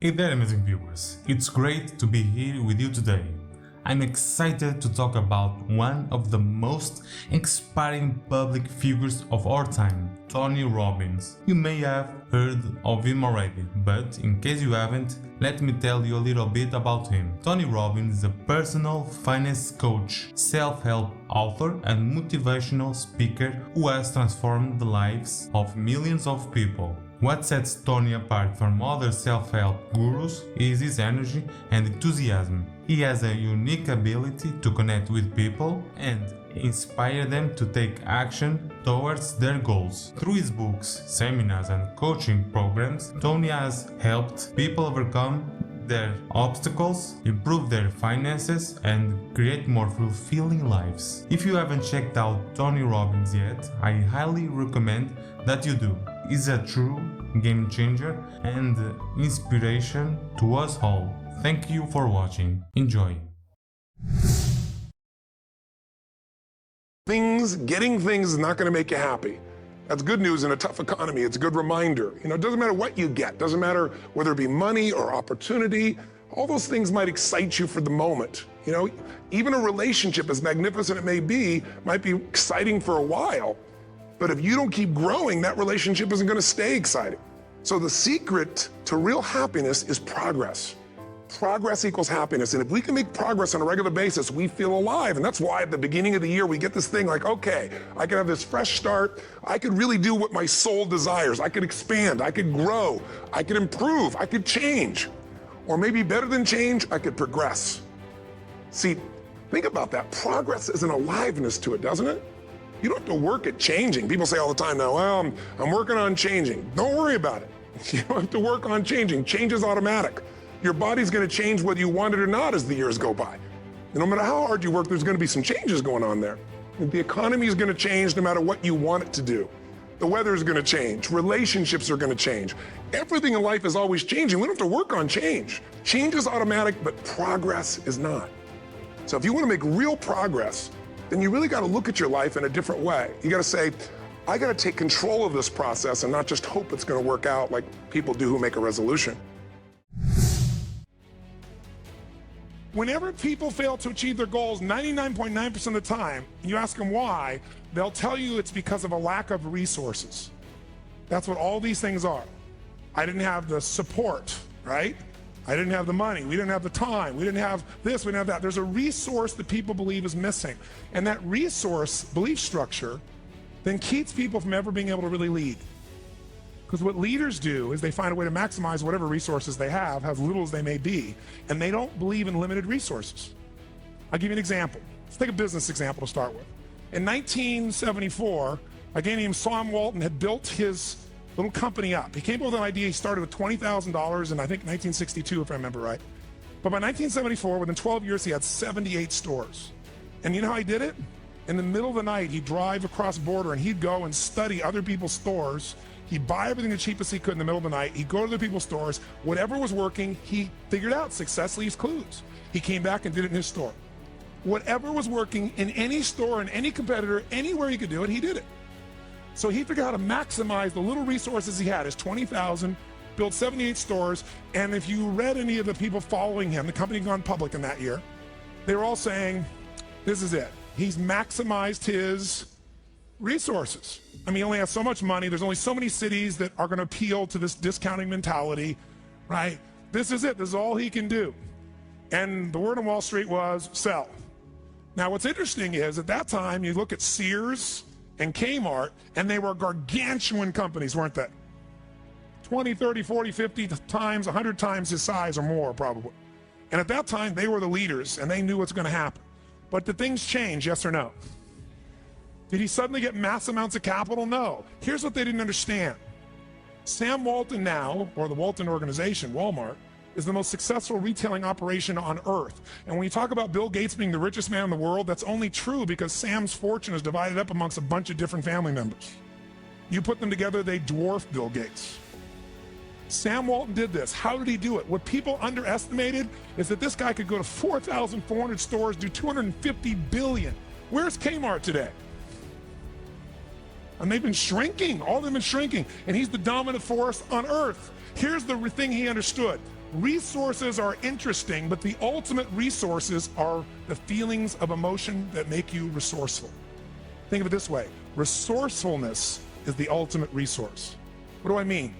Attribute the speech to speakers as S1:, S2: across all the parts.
S1: Hey there, amazing viewers. It's great to be here with you today. I'm excited to talk about one of the most inspiring public figures of our time, Tony Robbins. You may have heard of him already, but in case you haven't, let me tell you a little bit about him. Tony Robbins is a personal finance coach, self-help author, and motivational speaker who has transformed the lives of millions of people. What sets Tony apart from other self-help gurus is his energy and enthusiasm. He has a unique ability to connect with people and inspire them to take action towards their goals. Through his books, seminars, and coaching programs, Tony has helped people overcome their obstacles, improve their finances, and create more fulfilling lives. If you haven't checked out Tony Robbins yet, I highly recommend that you do. He's a true game changer and inspiration to us all. Thank you for watching. Enjoy.
S2: Getting things is not going to make you happy. That's good news in a tough economy. It's a good reminder. It doesn't matter what you get. Doesn't matter whether it be money or opportunity. All those things might excite you for the moment. Even a relationship, as magnificent it may be, might be exciting for a while. But if you don't keep growing, that relationship isn't going to stay exciting. So the secret to real happiness is progress. Progress equals happiness. And if we can make progress on a regular basis, we feel alive. And that's why at the beginning of the year, we get this thing like, okay, I can have this fresh start. I could really do what my soul desires. I could expand. I could grow. I could improve. I could change. Or maybe better than change, I could progress. See, think about that. Progress is an aliveness to it, doesn't it? You don't have to work at changing. People say all the time now, well, I'm working on changing. Don't worry about it. You don't have to work on changing. Change is automatic. Your body's going to change whether you want it or not as the years go by. And no matter how hard you work, there's going to be some changes going on there. The economy is going to change no matter what you want it to do. The weather is going to change. Relationships are going to change. Everything in life is always changing. We don't have to work on change. Change is automatic, but progress is not. So if you want to make real progress, then you really got to look at your life in a different way. You got to say, I got to take control of this process and not just hope it's going to work out like people do who make a resolution. Whenever people fail to achieve their goals, 99.9% of the time, you ask them why, they'll tell you it's because of a lack of resources. That's what all these things are. I didn't have the support, right? I didn't have the money. We didn't have the time. We didn't have this. We didn't have that. There's a resource that people believe is missing. And that resource belief structure then keeps people from ever being able to really lead. Because what leaders do is they find a way to maximize whatever resources they have, as little as they may be, and they don't believe in limited resources. I'll give you an example. Let's take a business example to start with. In 1974, a guy named Sam Walton had built his little company up. He came up with an idea. He started with $20,000 in, I think, 1962, if I remember right. But by 1974, within 12 years, he had 78 stores. And you know how he did it? In the middle of the night, he'd drive across the border and he'd go and study other people's stores. He'd buy everything the cheapest he could in the middle of the night. He'd go to the people's stores. Whatever was working, he figured out successfully his clues. He came back and did it in his store. Whatever was working in any store, in any competitor, anywhere he could do it, he did it. So he figured out how to maximize the little resources he had, his 20,000, built 78 stores. And if you read any of the people following him, the company had gone public in that year, they were all saying, this is it. He's maximized his resources. I mean, he only has so much money. There's only so many cities that are going to appeal to this discounting mentality, right? This is it. This is all he can do. And the word on Wall Street was sell. Now, what's interesting is at that time, you look at Sears and Kmart, and they were gargantuan companies, weren't they? 20, 30, 40, 50 times, 100 times his size or more, probably. And at that time, they were the leaders, and they knew what's going to happen. But did things change, yes or no? Did he suddenly get mass amounts of capital? No. Here's what they didn't understand. Sam Walton now, or the Walton organization, Walmart, is the most successful retailing operation on earth. And when you talk about Bill Gates being the richest man in the world, that's only true because Sam's fortune is divided up amongst a bunch of different family members. You put them together, they dwarf Bill Gates. Sam Walton did this. How did he do it? What people underestimated is that this guy could go to 4,400 stores, do $250 billion. Where's Kmart today? And they've been shrinking. All of them have been shrinking. And he's the dominant force on earth. Here's the thing he understood. Resources are interesting, but the ultimate resources are the feelings of emotion that make you resourceful. Think of it this way. Resourcefulness is the ultimate resource. What do I mean?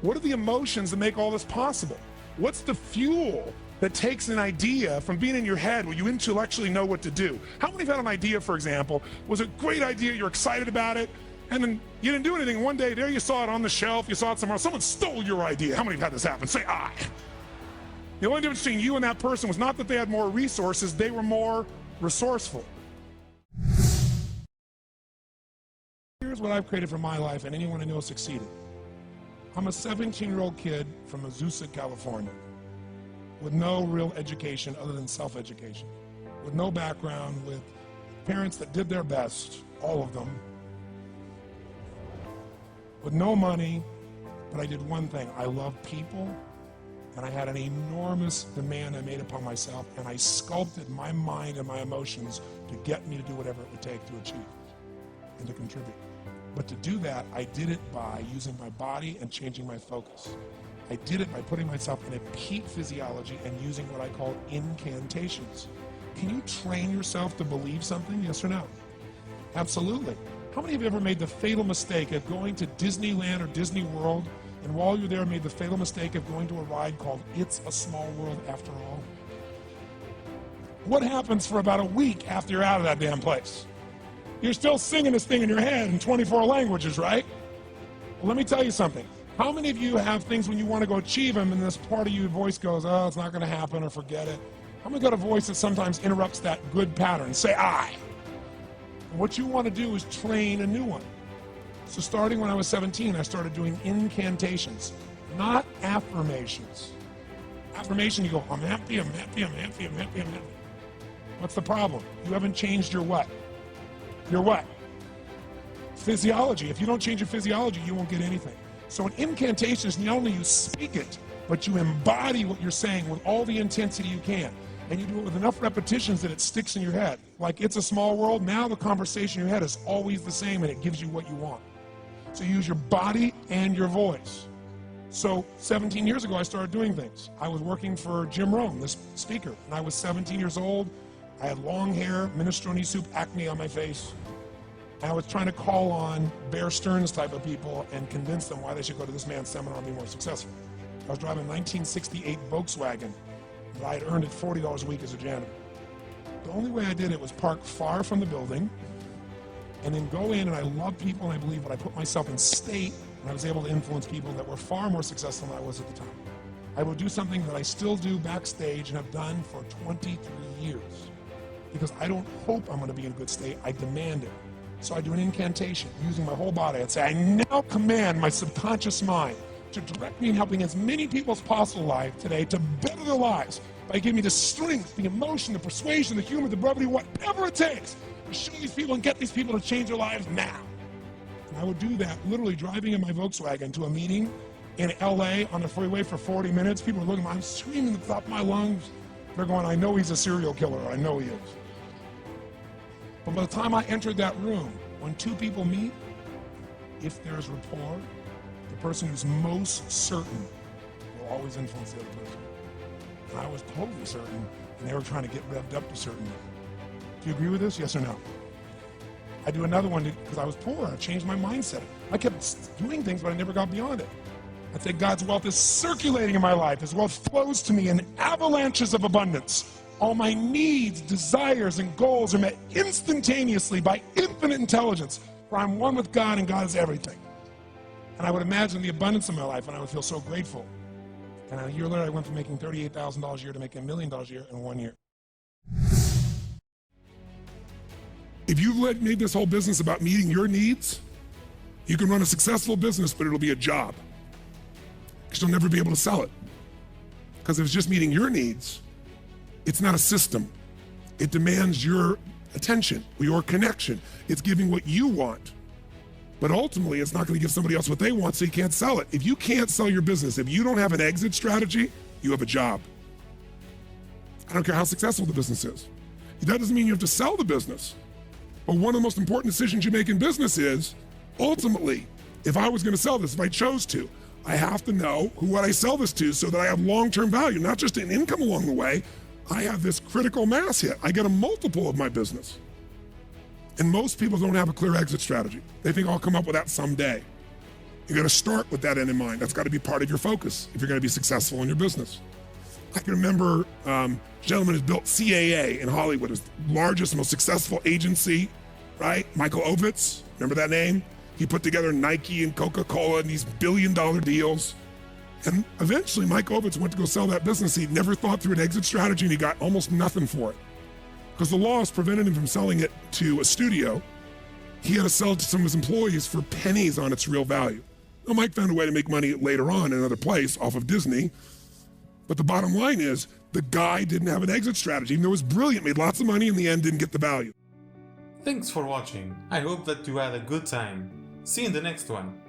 S2: What are the emotions that make all this possible? What's the fuel that takes an idea from being in your head where you intellectually know what to do? How many have had an idea, for example, was a great idea, you're excited about it, and then you didn't do anything. One day there you saw it on the shelf, you saw it somewhere, someone stole your idea. How many have had this happen? Say I. The only difference between you and that person was not that they had more resources, they were more resourceful. Here's what I've created for my life and anyone I know succeeded. I'm a 17-year-old kid from Azusa, California, with no real education other than self-education, with no background, with parents that did their best, all of them, with no money, but I did one thing. I love people, and I had an enormous demand I made upon myself, and I sculpted my mind and my emotions to get me to do whatever it would take to achieve and to contribute. But to do that, I did it by using my body and changing my focus. I did it by putting myself in a peak physiology and using what I call incantations. Can you train yourself to believe something, yes or no? Absolutely. How many of you ever made the fatal mistake of going to Disneyland or Disney World, and while you're there made the fatal mistake of going to a ride called It's a Small World After All? What happens for about a week after you're out of that damn place? You're still singing this thing in your head in 24 languages, right? Well, let me tell you something. How many of you have things when you want to go achieve them and this part of your voice goes, oh, it's not going to happen, or forget it? How many got a voice that sometimes interrupts that good pattern? Say I. And what you want to do is train a new one. So starting when I was 17, I started doing incantations, not affirmations. Affirmation, you go, I'm happy, I'm happy, I'm happy, I'm happy, I'm happy. What's the problem? You haven't changed your what? Your what? Physiology. If you don't change your physiology, you won't get anything. So in incantations, not only you speak it, but you embody what you're saying with all the intensity you can. And you do it with enough repetitions that it sticks in your head. Like It's a Small World, now the conversation in your head is always the same and it gives you what you want. So you use your body and your voice. So 17 years ago, I started doing things. I was working for Jim Rohn, this speaker, and I was 17 years old. I had long hair, minestrone soup, acne on my face. And I was trying to call on Bear Stearns type of people and convince them why they should go to this man's seminar and be more successful. I was driving a 1968 Volkswagen that I had earned at $40 a week as a janitor. The only way I did it was park far from the building and then go in, and I love people, and I believe that I put myself in state, and I was able to influence people that were far more successful than I was at the time. I would do something that I still do backstage and have done for 23 years. Because I don't hope I'm going to be in a good state, I demand it. So I do an incantation using my whole body. I'd say, I now command my subconscious mind to direct me in helping as many people as possible alive today to better their lives by giving me the strength, the emotion, the persuasion, the humor, the brevity, whatever it takes to show these people and get these people to change their lives now. And I would do that literally driving in my Volkswagen to a meeting in LA on the freeway for 40 minutes. People are looking at me, I'm screaming at the top of my lungs. They're going, I know he's a serial killer, I know he is. But by the time I entered that room, when two people meet, if there's rapport, the person who's most certain will always influence the other person. And I was totally certain, and they were trying to get revved up to certainty. Do you agree with this, yes or no? I do another one because I was poor. I changed my mindset. I kept doing things, but I never got beyond it. I'd say God's wealth is circulating in my life. His wealth flows to me in avalanches of abundance. All my needs, desires, and goals are met instantaneously by infinite intelligence, for I'm one with God and God is everything. And I would imagine the abundance of my life, and I would feel so grateful. And a year later, I went from making $38,000 a year to making $1 million a year in 1 year. If you've made this whole business about meeting your needs, you can run a successful business, but it'll be a job. Because you'll never be able to sell it. Because if it's just meeting your needs, it's not a system. It demands your attention, your connection. It's giving what you want. But ultimately, it's not going to give somebody else what they want, so you can't sell it. If you can't sell your business, if you don't have an exit strategy, you have a job. I don't care how successful the business is. That doesn't mean you have to sell the business. But one of the most important decisions you make in business is, ultimately, if I was going to sell this, if I chose to, I have to know what I sell this to so that I have long-term value, not just an income along the way. I have this critical mass hit. I get a multiple of my business. And most people don't have a clear exit strategy. They think I'll come up with that someday. You got to start with that end in mind. That's got to be part of your focus if you're going to be successful in your business. I can remember a gentleman who's built CAA in Hollywood, his largest, most successful agency, right? Michael Ovitz, remember that name? He put together Nike and Coca-Cola and these billion-dollar deals. And eventually Mike Ovitz went to go sell that business. He never thought through an exit strategy and he got almost nothing for it. Because the laws prevented him from selling it to a studio. He had to sell it to some of his employees for pennies on its real value. Now, Mike found a way to make money later on in another place off of Disney. But the bottom line is the guy didn't have an exit strategy. Even though it was brilliant, made lots of money, in the end didn't get the value.
S1: Thanks for watching. I hope that you had a good time. See you in the next one.